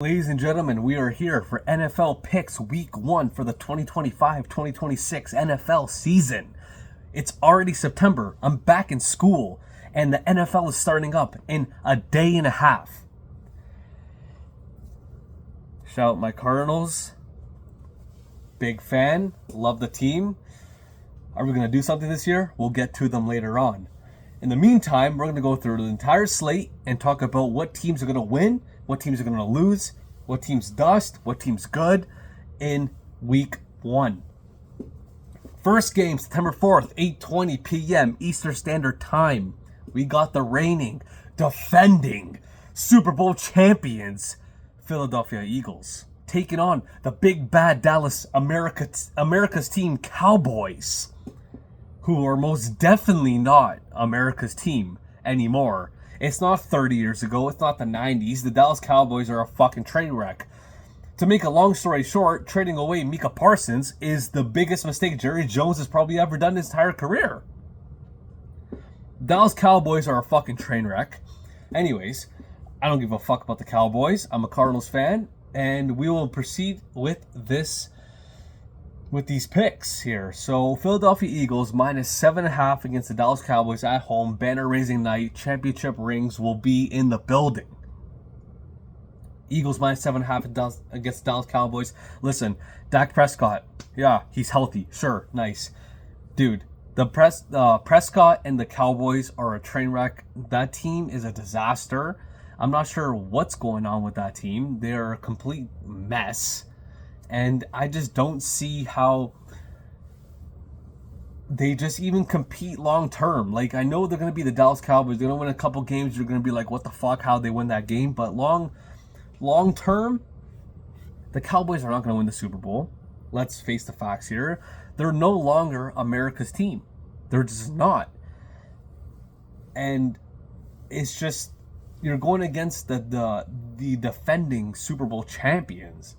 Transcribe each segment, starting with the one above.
Ladies and gentlemen, we are here for NFL Picks Week 1 for the 2025-2026 NFL season. It's already September. I'm back in school, and the NFL is starting up in a day and a half. Shout out my Cardinals. Big fan. Love the team. Are we going to do something this year? We'll get to them later on. In the meantime, we're going to go through the entire slate and talk about what teams are going to win, what teams are going to lose, what teams dust, what teams good in Week 1. First game, September 4th, 8:20 p.m. Eastern Standard Time. We got the reigning, defending Super Bowl champions, Philadelphia Eagles, taking on the big bad America's team, Cowboys, who are most definitely not America's team anymore. It's not 30 years ago. It's not the 90s. The Dallas Cowboys are a fucking train wreck. To make a long story short, trading away Micah Parsons is the biggest mistake Jerry Jones has probably ever done in his entire career. Dallas Cowboys are a fucking train wreck. Anyways, I don't give a fuck about the Cowboys. I'm a Cardinals fan, and we will proceed with these picks here. So Philadelphia Eagles minus 7.5 against the Dallas Cowboys at home. Banner raising night. Championship rings will be in the building. Eagles minus 7.5 against the Dallas Cowboys. Listen, Dak Prescott. Yeah, he's healthy. Sure, nice. Dude, the Prescott and the Cowboys are a train wreck. That team is a disaster. I'm not sure what's going on with that team. They're a complete mess. And I just don't see how they just even compete long term. Like, I know they're going to be the Dallas Cowboys. They're going to win a couple games. You're going to be like, what the fuck? How'd they win that game? But long term, the Cowboys are not going to win the Super Bowl. Let's face the facts here. They're no longer America's team. They're just not. And it's just, you're going against the defending Super Bowl champions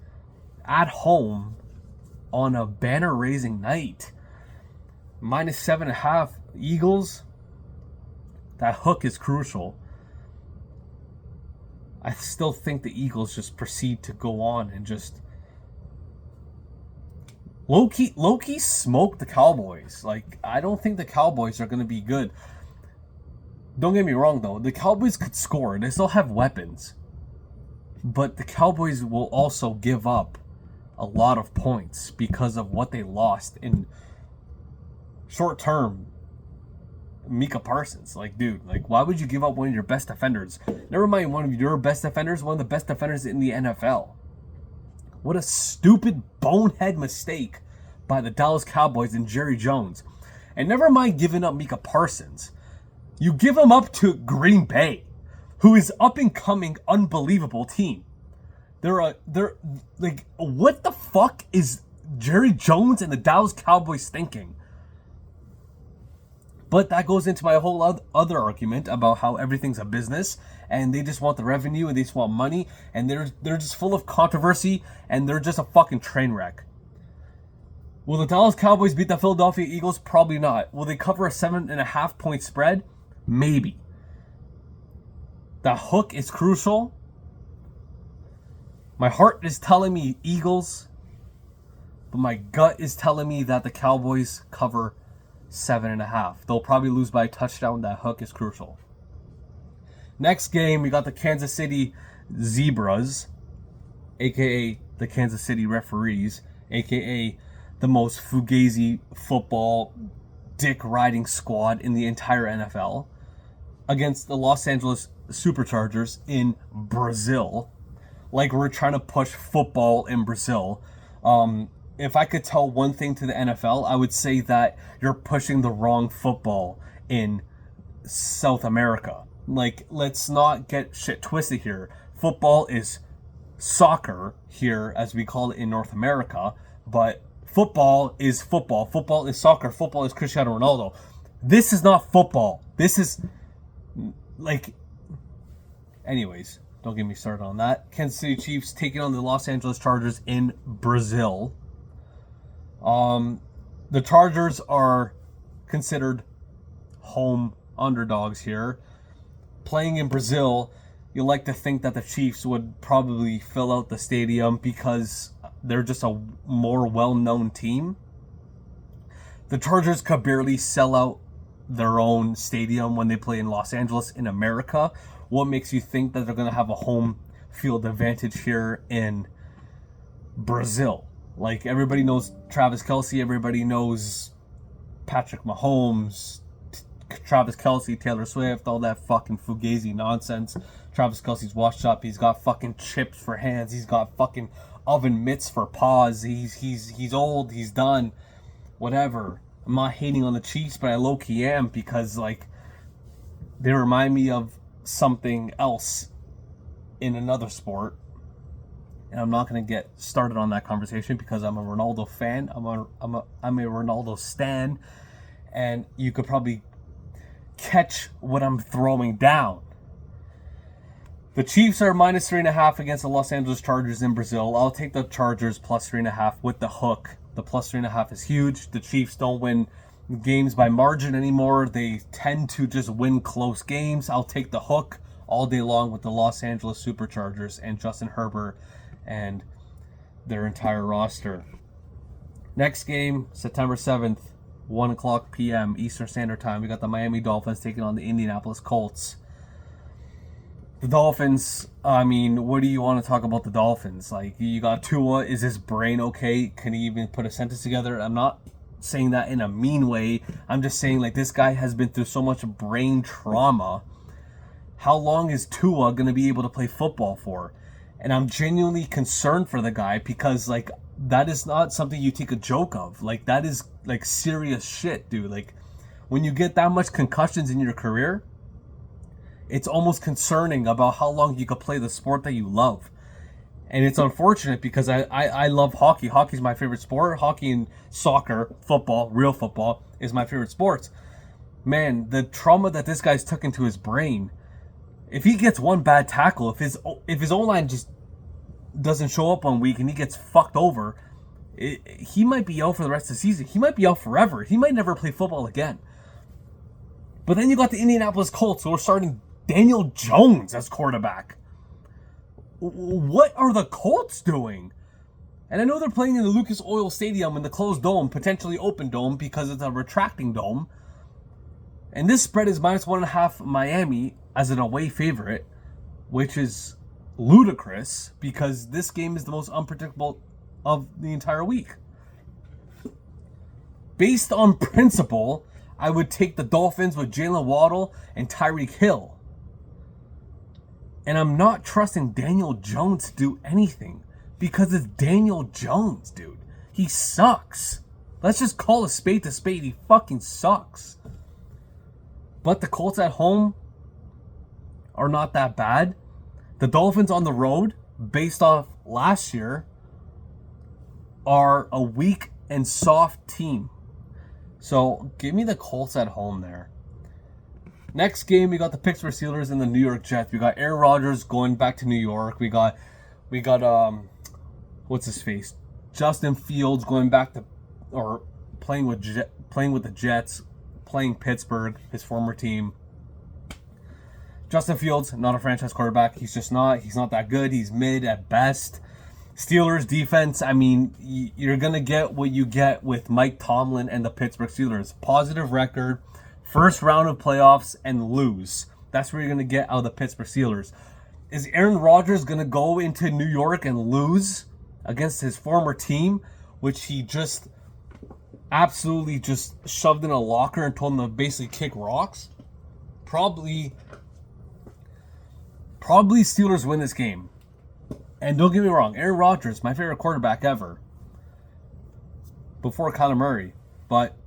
at home on a banner-raising night. Minus 7.5 Eagles. That hook is crucial. I still think the Eagles just proceed to go on and just low-key smoke the Cowboys. Like, I don't think the Cowboys are going to be good. Don't get me wrong, though. The Cowboys could score. They still have weapons. But the Cowboys will also give up a lot of points because of what they lost in short term. Micah Parsons, like, dude, like, why would you give up one of your best defenders? Never mind one of your best defenders, one of the best defenders in the NFL. What a stupid bonehead mistake by the Dallas Cowboys and Jerry Jones. And never mind giving up Micah Parsons. You give him up to Green Bay, who is up and coming, unbelievable team. They're like, what the fuck is Jerry Jones and the Dallas Cowboys thinking? But that goes into my whole other argument about how everything's a business and they just want the revenue and they just want money and they're just full of controversy and they're just a fucking train wreck. Will the Dallas Cowboys beat the Philadelphia Eagles? Probably not. Will they cover a 7.5 point spread? Maybe. The hook is crucial. My heart is telling me Eagles, but my gut is telling me that the Cowboys cover 7.5. They'll probably lose by a touchdown. That hook is crucial. Next game, we got the Kansas City Zebras, aka the Kansas City referees, aka the most fugazi football dick riding squad in the entire NFL, against the Los Angeles Superchargers in Brazil. Like, we're trying to push football in Brazil. If I could tell one thing to the NFL, I would say that you're pushing the wrong football in South America. Like, let's not get shit twisted here. Football is soccer here, as we call it in North America, but football is football. Football is soccer. Football is Cristiano Ronaldo. This is not football. This is, like... Anyways, don't get me started on that. Kansas City Chiefs taking on the Los Angeles Chargers in Brazil. The Chargers are considered home underdogs here. Playing in Brazil, you like to think that the Chiefs would probably fill out the stadium because they're just a more well-known team. The Chargers could barely sell out their own stadium when they play in Los Angeles in America. What makes you think that they're going to have a home field advantage here in Brazil? Like, everybody knows Travis Kelce, everybody knows Patrick Mahomes, Travis Kelce, Taylor Swift, all that fucking fugazi nonsense. Travis Kelce's washed up. He's got fucking chips for hands. He's got fucking oven mitts for paws. He's old. He's done. Whatever. I'm not hating on the Chiefs, but I low-key am because, like, they remind me of something else in another sport. And I'm not going to get started on that conversation because I'm a Ronaldo fan. I'm a Ronaldo stan. And you could probably catch what I'm throwing down. The Chiefs are minus 3.5 against the Los Angeles Chargers in Brazil. I'll take the Chargers plus 3.5 with the hook. The plus 3.5 is huge. The Chiefs don't win games by margin anymore. They tend to just win close games. I'll take the hook all day long with the Los Angeles Superchargers and Justin Herbert and their entire roster. Next game, September 7th, 1 o'clock p.m. Eastern Standard Time. We got the Miami Dolphins taking on the Indianapolis Colts. The Dolphins, I mean, what do you want to talk about the Dolphins? Like, you got Tua. Is his brain okay? Can he even put a sentence together? I'm not saying that in a mean way. I'm just saying, like, this guy has been through so much brain trauma. How long is Tua going to be able to play football for? And I'm genuinely concerned for the guy because, like, that is not something you take a joke of. Like, that is, like, serious shit, dude. Like, when you get that much concussions in your career, it's almost concerning about how long you could play the sport that you love. And it's unfortunate because I love hockey. Hockey's my favorite sport. Hockey and soccer, football, real football, is my favorite sports. Man, the trauma that this guy's took into his brain, if he gets one bad tackle, if his O-line just doesn't show up 1 week and he gets fucked over, he might be out for the rest of the season. He might be out forever. He might never play football again. But then you got the Indianapolis Colts who are starting Daniel Jones as quarterback. What are the Colts doing? And I know they're playing in the Lucas Oil Stadium in the closed dome, potentially open dome because it's a retracting dome. And this spread is minus 1.5 Miami as an away favorite, which is ludicrous because this game is the most unpredictable of the entire week. Based on principle, I would take the Dolphins with Jalen Waddle and Tyreek Hill. And I'm not trusting Daniel Jones to do anything because it's Daniel Jones, dude. He sucks. Let's just call a spade. He fucking sucks. But the Colts at home are not that bad. The Dolphins on the road, based off last year, are a weak and soft team. So give me the Colts at home there. Next game, we got the Pittsburgh Steelers and the New York Jets. We got Aaron Rodgers going back to New York. We got what's his face? Justin Fields going back to, or playing with the Jets, playing Pittsburgh, his former team. Justin Fields, not a franchise quarterback. He's just not. He's not that good. He's mid at best. Steelers defense, I mean, you're going to get what you get with Mike Tomlin and the Pittsburgh Steelers. Positive record, first round of playoffs, and lose. That's what you're going to get out of the Pittsburgh Steelers. Is Aaron Rodgers going to go into New York and lose against his former team, which he just absolutely just shoved in a locker and told him to basically kick rocks? Probably Steelers win this game. And don't get me wrong, Aaron Rodgers, my favorite quarterback ever. Before Kyler Murray. But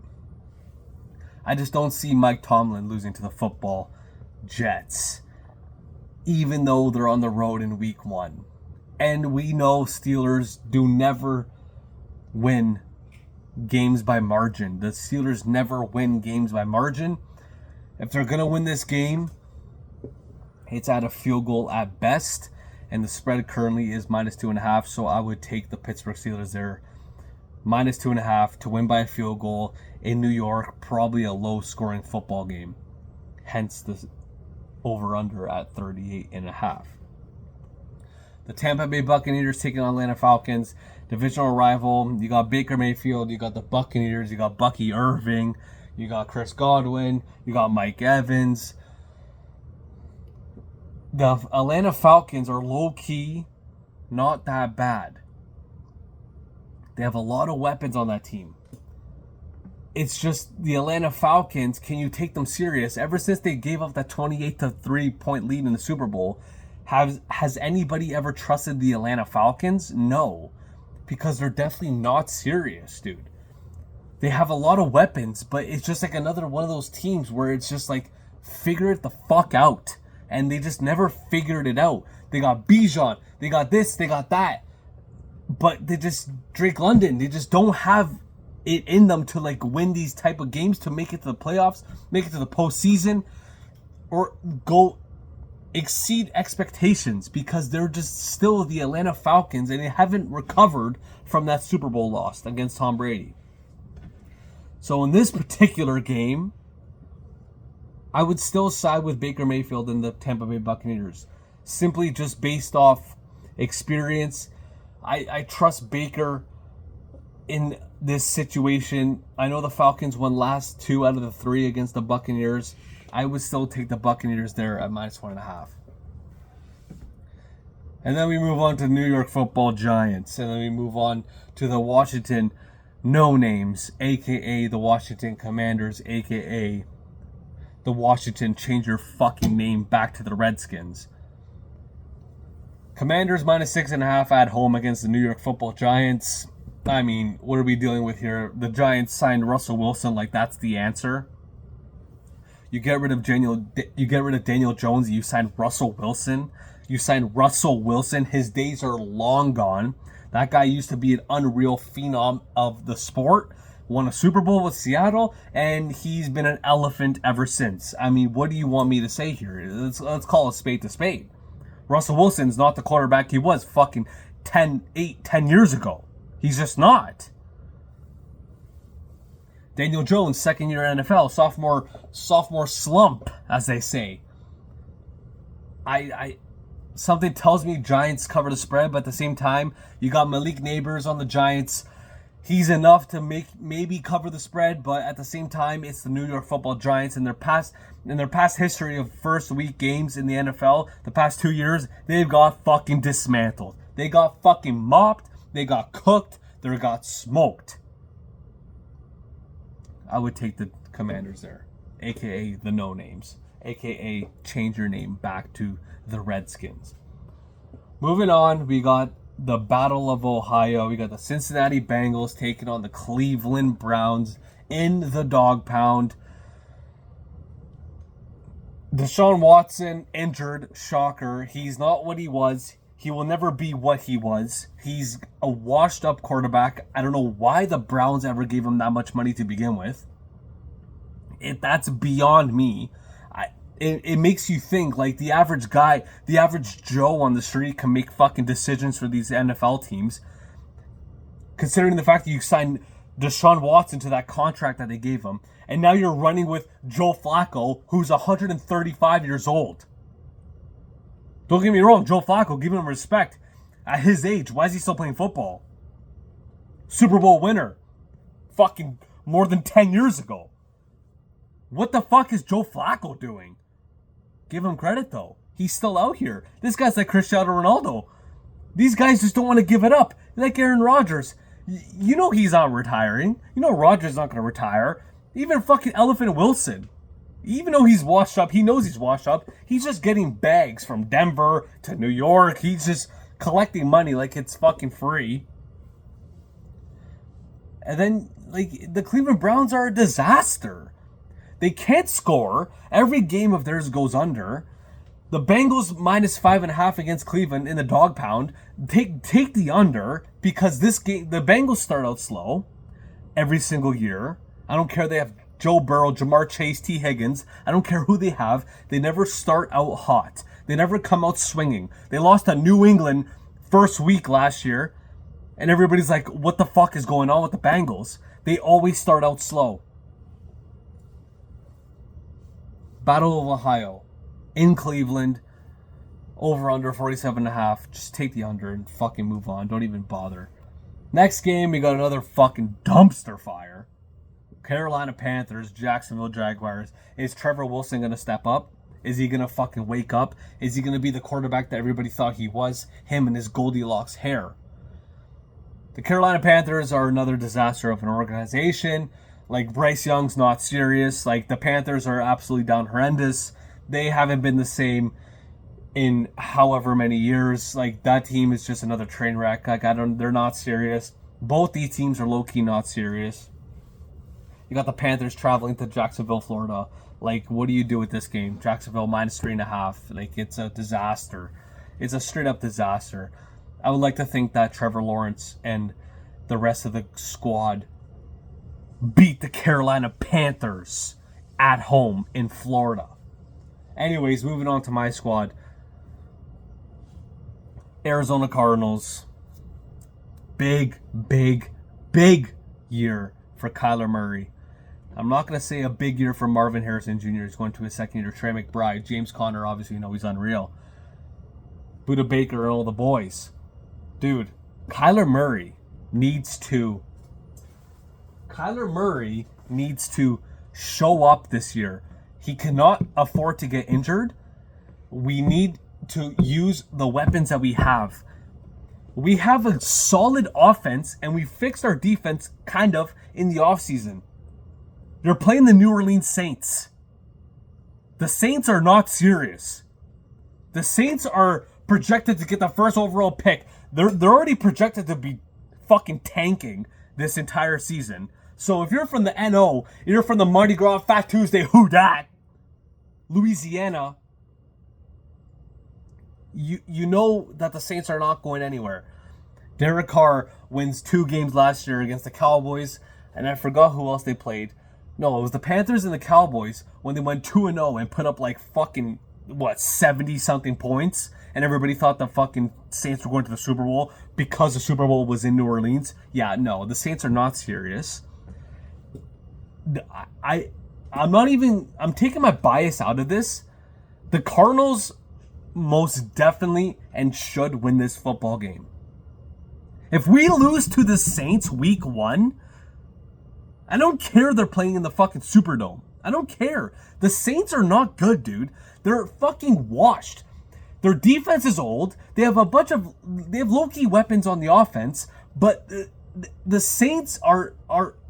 I just don't see Mike Tomlin losing to the football Jets. Even though they're on the road in week 1. And we know Steelers do never win games by margin. The Steelers never win games by margin. If they're going to win this game, it's at a field goal at best. And the spread currently is minus 2.5. So I would take the Pittsburgh Steelers there. Minus 2.5 to win by a field goal in New York. Probably a low-scoring football game. Hence the over-under at 38.5. The Tampa Bay Buccaneers taking on Atlanta Falcons. Divisional rival. You got Baker Mayfield. You got the Buccaneers. You got Bucky Irving. You got Chris Godwin. You got Mike Evans. The Atlanta Falcons are low-key not that bad. They have a lot of weapons on that team. It's just the Atlanta Falcons, can you take them serious? Ever since they gave up that 28-3 point lead in the Super Bowl, has anybody ever trusted the Atlanta Falcons? No. Because they're definitely not serious, dude. They have a lot of weapons, but it's just like another one of those teams where it's just like, figure it the fuck out. And they just never figured it out. They got Bijan, they got this, they got that. But they just, Drake London, they just don't have it in them to like win these type of games, to make it to the playoffs, make it to the postseason, or go exceed expectations, because they're just still the Atlanta Falcons and they haven't recovered from that Super Bowl loss against Tom Brady. So in this particular game, I would still side with Baker Mayfield and the Tampa Bay Buccaneers, simply just based off experience. I trust Baker in this situation. I know the Falcons won last 2 out of the 3 against the Buccaneers. I would still take the Buccaneers there at -1.5. And then we move on to the New York Football Giants. And then we move on to the Washington No-Names, a.k.a. the Washington Commanders, a.k.a. the Washington change your fucking name back to the Redskins. Commanders -6.5 at home against the New York Football Giants. I mean, what are we dealing with here? The Giants signed Russell Wilson like that's the answer. You get rid of Daniel Jones, you sign Russell Wilson. You sign Russell Wilson. His days are long gone. That guy used to be an unreal phenom of the sport. Won a Super Bowl with Seattle, and he's been an elephant ever since. I mean, what do you want me to say here? Let's call a spade to spade. Russell Wilson's not the quarterback he was fucking 10 years ago. He's just not. Daniel Jones, second year NFL, sophomore slump, as they say. Something tells me Giants cover the spread, but at the same time, you got Malik Neighbors on the Giants. He's enough to maybe cover the spread, but at the same time, it's the New York Football Giants. In their past history of first week games in the NFL, the past 2 years, they've got fucking dismantled. They got fucking mopped. They got cooked. They got smoked. I would take the Commanders there, a.k.a. the No-Names, a.k.a. change your name back to the Redskins. Moving on, we got the Battle of Ohio. We got the Cincinnati Bengals taking on the Cleveland Browns in the dog pound. Deshaun Watson injured. Shocker. He's not what he was. He will never be what he was. He's a washed up quarterback. I don't know why the Browns ever gave him that much money to begin with. That's beyond me. It makes you think like the average guy, the average Joe on the street can make fucking decisions for these NFL teams. Considering the fact that you signed Deshaun Watson to that contract that they gave him, and now you're running with Joe Flacco, who's 135 years old. Don't get me wrong, Joe Flacco, give him respect. At his age, why is he still playing football? Super Bowl winner. Fucking more than 10 years ago. What the fuck is Joe Flacco doing? Give him credit, though. He's still out here. This guy's like Cristiano Ronaldo. These guys just don't want to give it up. Like Aaron Rodgers. You know he's not retiring. You know Rodgers not going to retire. Even fucking Elephant Wilson. Even though he's washed up, he knows he's washed up. He's just getting bags from Denver to New York. He's just collecting money like it's fucking free. And then, like, the Cleveland Browns are a disaster. They can't score. Every game of theirs goes under. The Bengals -5.5 against Cleveland in the dog pound. Take the under, because this game, the Bengals start out slow every single year. I don't care. They have Joe Burrow, Jamar Chase, T. Higgins. I don't care who they have. They never start out hot. They never come out swinging. They lost to New England first week last year, and everybody's like, what the fuck is going on with the Bengals? They always start out slow. Battle of Ohio. in Cleveland. Over under 47.5. Just take the under and fucking move on. Don't even bother. Next game, we got another fucking dumpster fire. Carolina Panthers, Jacksonville Jaguars. Is Trevor Wilson going to step up? Is he going to fucking wake up? Is he going to be the quarterback that everybody thought he was? Him and his Goldilocks hair. The Carolina Panthers are another disaster of an organization. Like, Bryce Young's not serious. Like, the Panthers are absolutely down horrendous. They haven't been the same in however many years. Like, that team is just another train wreck. Like, they're not serious. Both these teams are low-key not serious. You got the Panthers traveling to Jacksonville, Florida. Like, what do you do with this game? Jacksonville minus 3.5. Like, it's a disaster. It's a straight-up disaster. I would like to think that Trevor Lawrence and the rest of the squad beat the Carolina Panthers at home in Florida. Anyways, moving on to my squad. Arizona Cardinals. Big year for Kyler Murray. I'm not going to say a big year for Marvin Harrison Jr. He's going to his second year. Trey McBride. James Conner, obviously, he's unreal. Buda Baker and all the boys. Dude, Kyler Murray needs to show up this year. He cannot afford to get injured. We need to use the weapons that we have. We have a solid offense, and we fixed our defense kind of in the offseason. You're playing the New Orleans Saints. The Saints are not serious. The Saints are projected to get the first overall pick. They're already projected to be fucking tanking this entire season. So if you're from the NO, you're from the Mardi Gras Fat Tuesday, who dat, Louisiana, you know that the Saints are not going anywhere. Derek Carr wins 2 games last year against the Cowboys, and I forgot who else they played. No, it was the Panthers and the Cowboys when they went 2-0 and put up like fucking, 70-something points, and everybody thought the fucking Saints were going to the Super Bowl because the Super Bowl was in New Orleans. Yeah, no, the Saints are not serious. I'm taking my bias out of this. The Cardinals most definitely and should win this football game. If we lose to the Saints week 1, I don't care they're playing in the fucking Superdome. I don't care. The Saints are not good, dude. They're fucking washed. Their defense is old. They have low-key weapons on the offense, but the Saints are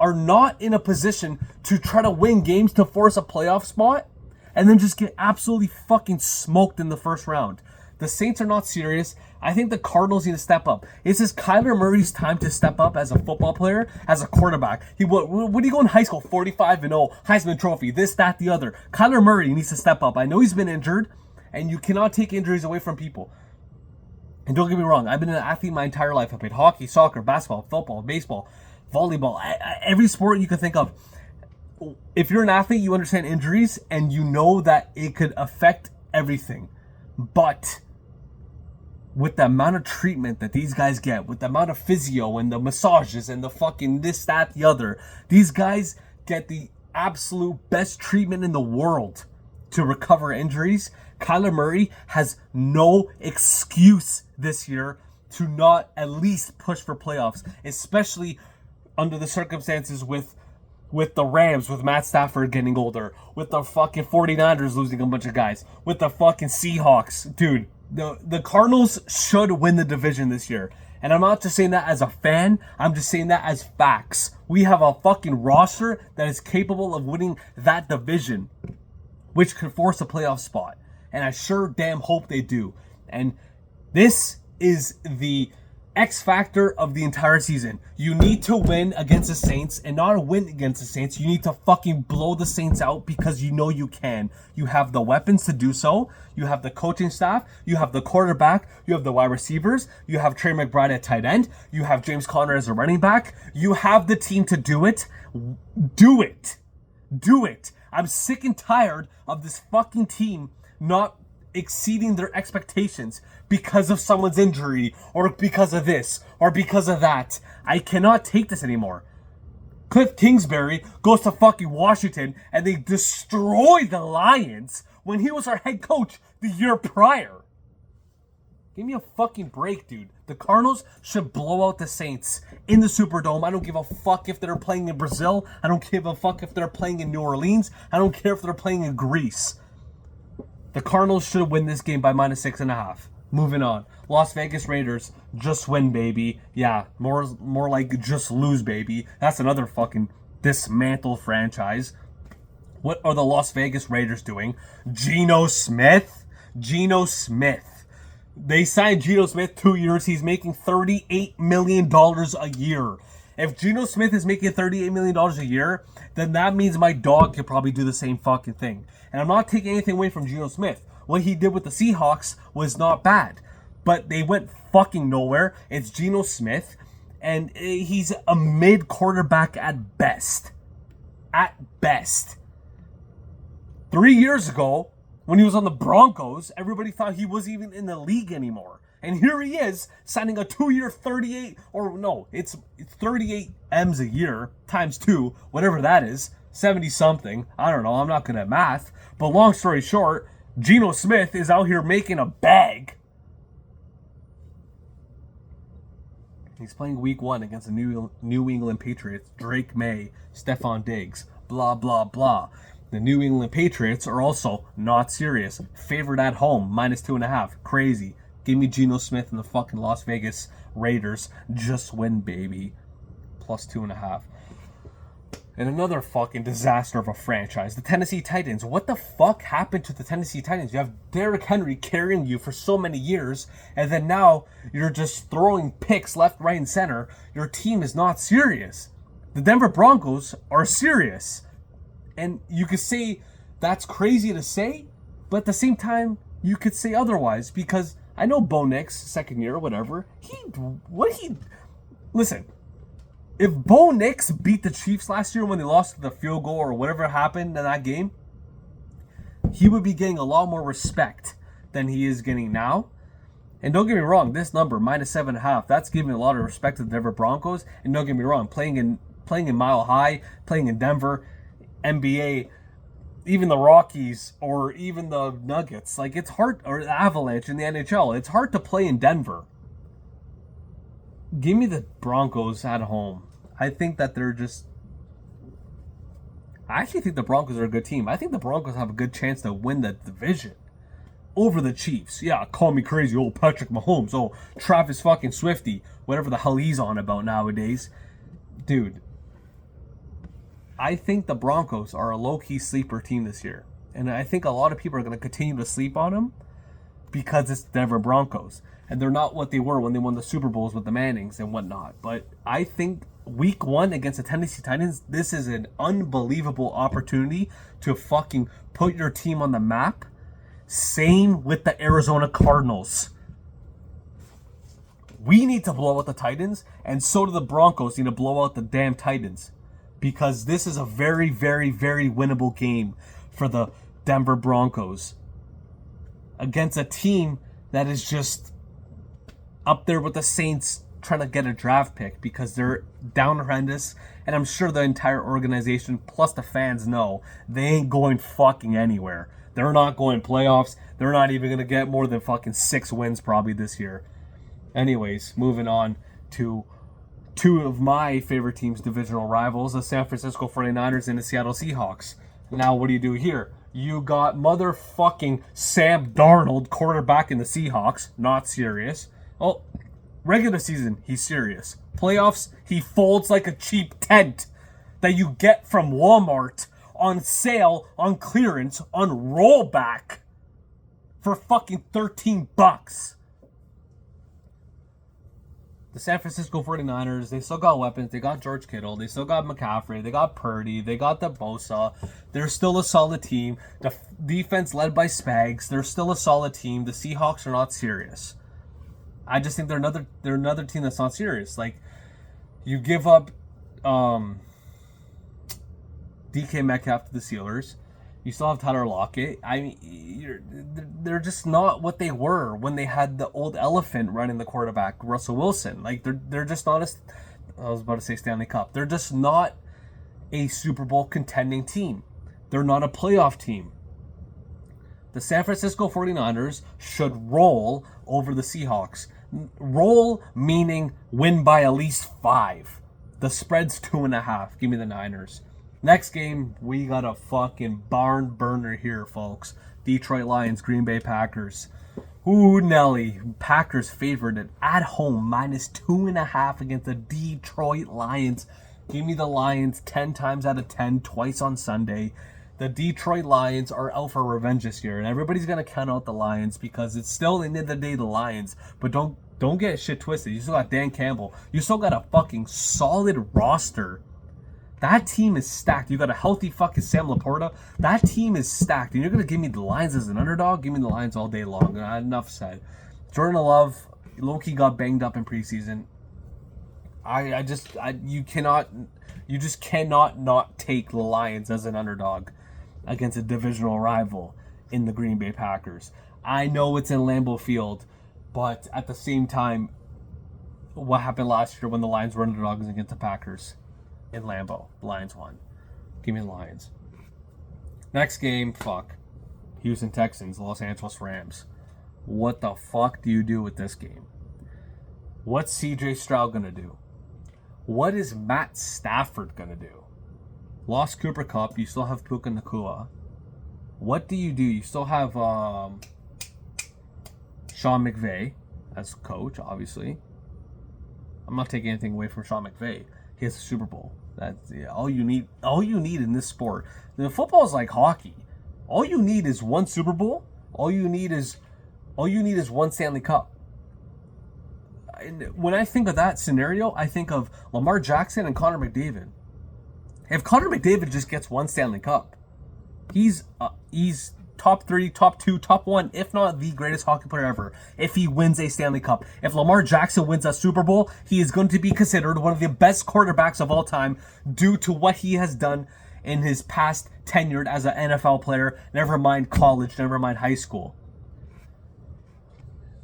not in a position to try to win games to force a playoff spot and then just get absolutely fucking smoked in the first round. The Saints are not serious. I think the Cardinals need to step up. This is Kyler Murray's time to step up as a football player, as a quarterback. What did he go in high school? 45-0, Heisman Trophy, this, that, the other. Kyler Murray needs to step up. I know he's been injured, and you cannot take injuries away from people. And don't get me wrong, I've been an athlete my entire life. I played hockey, soccer, basketball, football, baseball, volleyball, every sport you can think of. If you're an athlete, you understand injuries, and you know that it could affect everything. But with the amount of treatment that these guys get, with the amount of physio and the massages and the fucking this, that, the other, these guys get the absolute best treatment in the world to recover injuries. Kyler Murray has no excuse this year to not at least push for playoffs, especially under the circumstances with the Rams, with Matt Stafford getting older, with the fucking 49ers losing a bunch of guys, with the fucking Seahawks. Dude, the Cardinals should win the division this year. And I'm not just saying that as a fan, I'm just saying that as facts. We have a fucking roster that is capable of winning that division, which could force a playoff spot. And I sure damn hope they do. And this is the X factor of the entire season. You need to win against the Saints, and not a win against the Saints. You need to fucking blow the Saints out because you know you can. You have the weapons to do so. You have the coaching staff. You have the quarterback. You have the wide receivers. You have Trey McBride at tight end. You have James Conner as a running back. You have the team to do it. Do it. Do it. I'm sick and tired of this fucking team not exceeding their expectations because of someone's injury or because of this or because of that. I cannot take this anymore. Cliff Kingsbury goes to fucking Washington and they destroy the Lions when he was our head coach the year prior. Give me a fucking break, dude. The Cardinals should blow out the Saints in the Superdome. I don't give a fuck if they're playing in Brazil. I don't give a fuck if they're playing in New Orleans. I don't care if they're playing in Greece. The Cardinals should win this game by -6.5. Moving on. Las Vegas Raiders, just win, baby. Yeah, more like just lose, baby. That's another fucking dismantled franchise. What are the Las Vegas Raiders doing? Geno Smith? Geno Smith. They signed Geno Smith 2 years. He's making $38 million a year. If Geno Smith is making $38 million a year, then that means my dog could probably do the same fucking thing. And I'm not taking anything away from Geno Smith. What he did with the Seahawks was not bad. But they went fucking nowhere. It's Geno Smith. And he's a mid quarterback at best. At best. 3 years ago, when he was on the Broncos, everybody thought he wasn't even in the league anymore. And here he is, signing a 2-year 38, or no, it's 38 M's a year, times 2, whatever that is, 70-something. I don't know, I'm not good at math. But long story short, Geno Smith is out here making a bag. He's playing week 1 against the New England Patriots, Drake May, Stephon Diggs, blah, blah, blah. The New England Patriots are also not serious. Favored at home, -2.5. Crazy. Give me Geno Smith and the fucking Las Vegas Raiders. Just win, baby. +2.5. And another fucking disaster of a franchise. The Tennessee Titans. What the fuck happened to the Tennessee Titans? You have Derrick Henry carrying you for so many years, and then now you're just throwing picks left, right, and center. Your team is not serious. The Denver Broncos are serious. And you could say that's crazy to say, but at the same time, you could say otherwise, because I know Bo Nix, second year, whatever, listen, if Bo Nix beat the Chiefs last year when they lost the field goal or whatever happened in that game, he would be getting a lot more respect than he is getting now. And don't get me wrong, this number, -7.5, that's giving a lot of respect to the Denver Broncos. And don't get me wrong, playing in Mile High, playing in Denver, NBA, even the Rockies, or even the Nuggets, like it's hard, or the Avalanche in the NHL, it's hard to play in Denver. Give me the Broncos at home. I think that I actually think the Broncos are a good team. I think the Broncos have a good chance to win the division over the Chiefs. Yeah, call me crazy, old Patrick Mahomes, oh, Travis fucking Swifty, whatever the hell he's on about nowadays. Dude, I think the Broncos are a low-key sleeper team this year. And I think a lot of people are going to continue to sleep on them because it's Denver Broncos. And they're not what they were when they won the Super Bowls with the Mannings and whatnot. But I think week 1 against the Tennessee Titans, this is an unbelievable opportunity to fucking put your team on the map. Same with the Arizona Cardinals. We need to blow out the Titans, and so do the Broncos need to blow out the damn Titans. Because this is a very, very, very winnable game for the Denver Broncos against a team that is just up there with the Saints trying to get a draft pick because they're down horrendous. And I'm sure the entire organization, plus the fans, know they ain't going fucking anywhere. They're not going playoffs. They're not even going to get more than fucking 6 wins probably this year. Anyways, moving on to 2 of my favorite teams' divisional rivals, the San Francisco 49ers and the Seattle Seahawks. Now, what do you do here? You got motherfucking Sam Darnold, quarterback in the Seahawks, not serious. Oh, regular season, he's serious. Playoffs, he folds like a cheap tent that you get from Walmart on sale, on clearance, on rollback for fucking $13. The San Francisco 49ers, they still got weapons. They got George Kittle. They still got McCaffrey. They got Purdy. They got the Bosa. They're still a solid team. The defense led by Spags. They're still a solid team. The Seahawks are not serious. I just think they're another team that's not serious. Like, you give up DK Metcalf to the Steelers. You still have Tyler Lockett. I mean, they're just not what they were when they had the old elephant running the quarterback, Russell Wilson. Like, they're just not I was about to say Stanley Cup. They're just not a Super Bowl contending team. They're not a playoff team. The San Francisco 49ers should roll over the Seahawks. Roll meaning win by at least 5. The spread's 2.5. Give me the Niners. Next game, we got a fucking barn burner here, folks. Detroit Lions, Green Bay Packers. Ooh, Nelly. Packers favored at home, -2.5 against the Detroit Lions. Give me the Lions 10 times out of 10, twice on Sunday. The Detroit Lions are out for revenge this year, and everybody's going to count out the Lions because it's still, the end of the day, the Lions. But don't get shit twisted. You still got Dan Campbell. You still got a fucking solid roster. That team is stacked. You got a healthy fucking Sam Laporta. That team is stacked. And you're going to give me the Lions as an underdog? Give me the Lions all day long. Enough said. Jordan Love, low-key got banged up in preseason. You just cannot not take the Lions as an underdog against a divisional rival in the Green Bay Packers. I know it's in Lambeau Field, but at the same time, what happened last year when the Lions were underdogs against the Packers in Lambeau? The Lions won. Give me the Lions. Next game, Houston Texans, Los Angeles Rams. What the fuck do you do with this game? What's CJ Stroud going to do? What is Matt Stafford going to do? Lost Cooper Kupp. You still have Puka Nacua. What do? You still have Sean McVay as coach, obviously. I'm not taking anything away from Sean McVay. He has a Super Bowl. That's all you need. All you need in this sport. The football is like hockey. All you need is one Super Bowl. All you need is one Stanley Cup. And when I think of that scenario, I think of Lamar Jackson and Connor McDavid. If Connor McDavid just gets one Stanley Cup, he's top 3, top 2, top 1, if not the greatest hockey player ever. If he wins a Stanley Cup, if Lamar Jackson wins a Super Bowl, he is going to be considered one of the best quarterbacks of all time due to what he has done in his past tenure as an NFL player. Never mind college, never mind high school.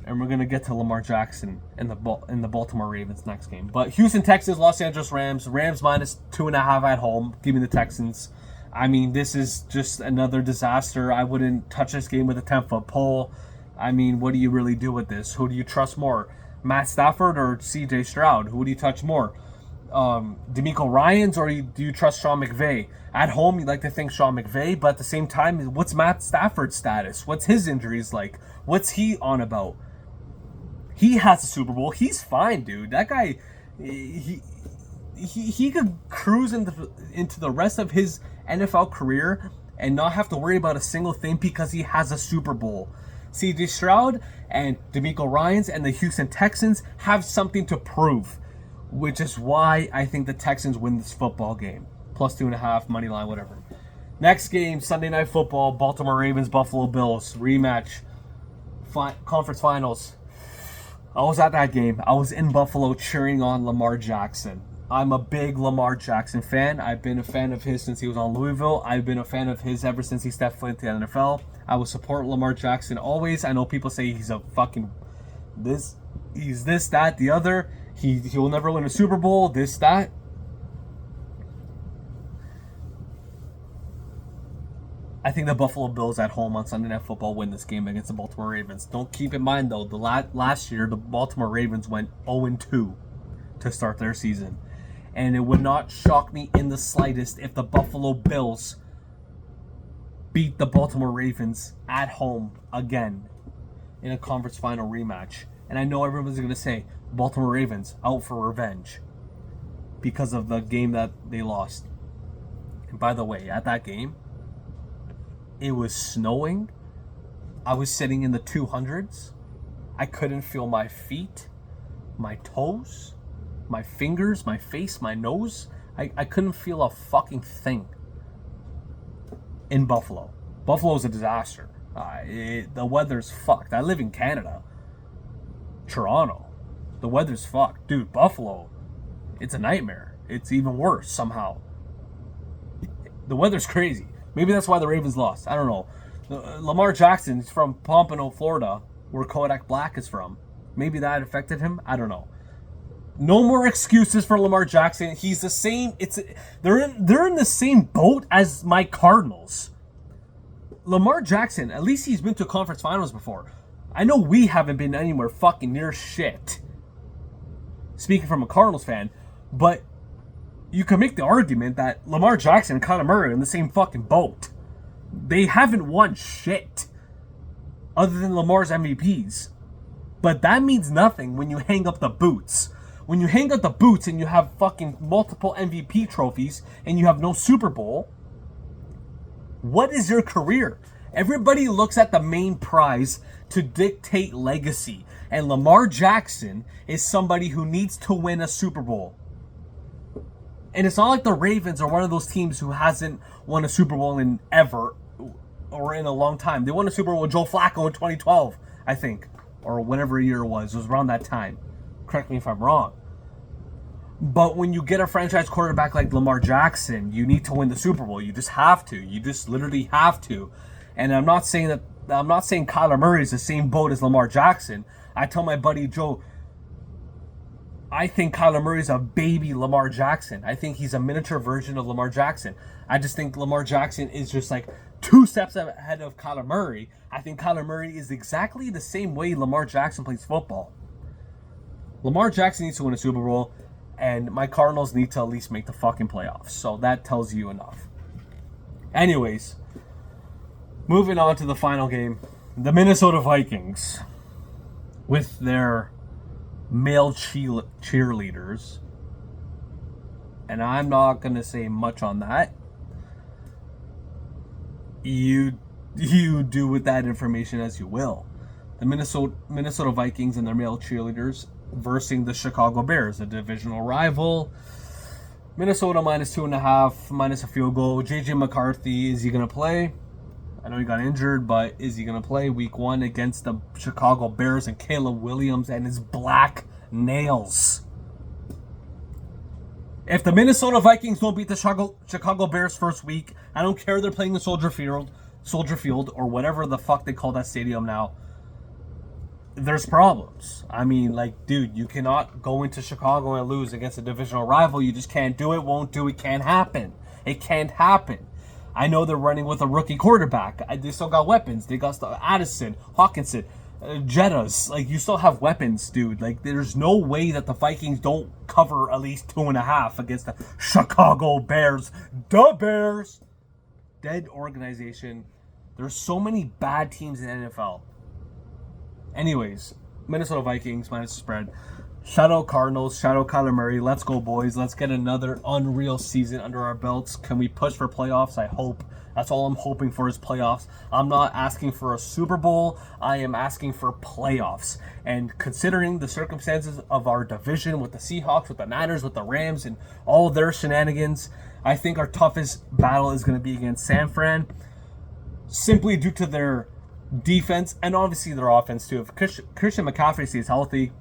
And we're going to get to Lamar Jackson in the Baltimore Ravens next game. But Houston Texans, Los Angeles Rams. Rams -2.5 at home. Give me the Texans. I mean, this is just another disaster. I wouldn't touch this game with a 10-foot pole. I mean, what do you really do with this? Who do you trust more? Matt Stafford or CJ Stroud? Who do you touch more? D'Amico Ryans, or do you trust Sean McVay? At home, you'd like to think Sean McVay, but at the same time, what's Matt Stafford's status? What's his injuries like? What's he on about? He has a Super Bowl. He's fine, dude. That guy, he could cruise into the rest of his NFL career and not have to worry about a single thing because he has a Super Bowl. CJ Stroud and D'Amico Ryans and the Houston Texans have something to prove, which is why I think the Texans win this football game. +2.5, money line, whatever. Next game, Sunday Night Football, Baltimore Ravens, Buffalo Bills, rematch, conference finals. I was at that game. I was in Buffalo cheering on Lamar Jackson. I'm a big Lamar Jackson fan. I've been a fan of his since he was on Louisville. I've been a fan of his ever since he stepped foot into the NFL. I will support Lamar Jackson always. I know people say he's a fucking he's this, that, the other. He will never win a Super Bowl, this, that. I think the Buffalo Bills at home on Sunday Night Football win this game against the Baltimore Ravens. Don't keep in mind, though, the last year, the Baltimore Ravens went 0-2 to start their season. And it would not shock me in the slightest if the Buffalo Bills beat the Baltimore Ravens at home again in a conference final rematch. And I know everyone's going to say, Baltimore Ravens out for revenge because of the game that they lost. And by the way, at that game, it was snowing. I was sitting in the 200s. I couldn't feel my feet, my toes, my fingers, my face, my nose. I couldn't feel a fucking thing in Buffalo. Buffalo's a disaster. The weather's fucked. I live in Canada. Toronto. The weather's fucked. Dude, Buffalo, it's a nightmare. It's even worse somehow. The weather's crazy. Maybe that's why the Ravens lost. I don't know. Lamar Jackson is from Pompano, Florida, where Kodak Black is from. Maybe that affected him. I don't know. No more excuses for Lamar Jackson. He's the same. They're in the same boat as my Cardinals. Lamar Jackson, at least he's been to conference finals before. I know we haven't been anywhere fucking near shit. Speaking from a Cardinals fan, but you can make the argument that Lamar Jackson and Kyler Murray are in the same fucking boat. They haven't won shit other than Lamar's MVPs. But that means nothing when you hang up the boots. When you hang up the boots and you have fucking multiple MVP trophies and you have no Super Bowl, what is your career? Everybody looks at the main prize to dictate legacy. And Lamar Jackson is somebody who needs to win a Super Bowl. And it's not like the Ravens are one of those teams who hasn't won a Super Bowl in ever or in a long time. They won a Super Bowl with Joe Flacco in 2012, I think. Or whatever year it was. It was around that time. Correct me if I'm wrong. But when you get a franchise quarterback like Lamar Jackson, you need to win the Super Bowl. You just have to. You just literally have to. And I'm not saying Kyler Murray is the same boat as Lamar Jackson. I tell my buddy Joe, I think Kyler Murray is a baby Lamar Jackson. I think he's a miniature version of Lamar Jackson. I just think Lamar Jackson is just like 2 steps ahead of Kyler Murray. I think Kyler Murray is exactly the same way Lamar Jackson plays football. Lamar Jackson needs to win a Super Bowl, and my Cardinals need to at least make the fucking playoffs. So that tells you enough. Anyways, moving on to the final game. The Minnesota Vikings, with their male cheerleaders. And I'm not going to say much on that. You do with that information as you will. The Minnesota Vikings and their male cheerleaders versus the Chicago Bears, a divisional rival. Minnesota minus 2.5, minus a field goal. JJ McCarthy, is he going to play? I know he got injured, but is he going to play week 1 against the Chicago Bears and Caleb Williams and his black nails? If the Minnesota Vikings don't beat the Chicago Bears first week, I don't care they're playing in Soldier Field, or whatever the fuck they call that stadium now, there's problems. I mean, like, dude, you cannot go into Chicago and lose against a divisional rival. You just can't do it, won't do it, can't happen. It can't happen. I know they're running with a rookie quarterback. They still got weapons. They got Addison, Hawkinson, Jettas. Like, you still have weapons, dude. Like, there's no way that the Vikings don't cover at least 2.5 against the Chicago Bears. The Bears. Dead organization. There's so many bad teams in the NFL. Anyways, Minnesota Vikings minus the spread. Shout out Cardinals. Shout out Kyler Murray. Let's go, boys. Let's get another unreal season under our belts. Can we push for playoffs? I hope. That's all I'm hoping for is playoffs. I'm not asking for a Super Bowl. I am asking for playoffs. And considering the circumstances of our division with the Seahawks, with the Niners, with the Rams, and all their shenanigans, I think our toughest battle is going to be against San Fran. Simply due to their defense and obviously their offense too. If Christian McCaffrey stays healthy,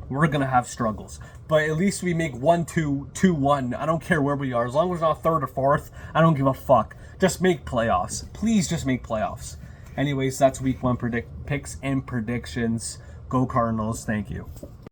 we're going to have struggles. But at least we make 1-2, 2-1. I don't care where we are. As long as we're not 3rd or 4th, I don't give a fuck. Just make playoffs. Please just make playoffs. Anyways, that's week 1 picks and predictions. Go Cardinals. Thank you.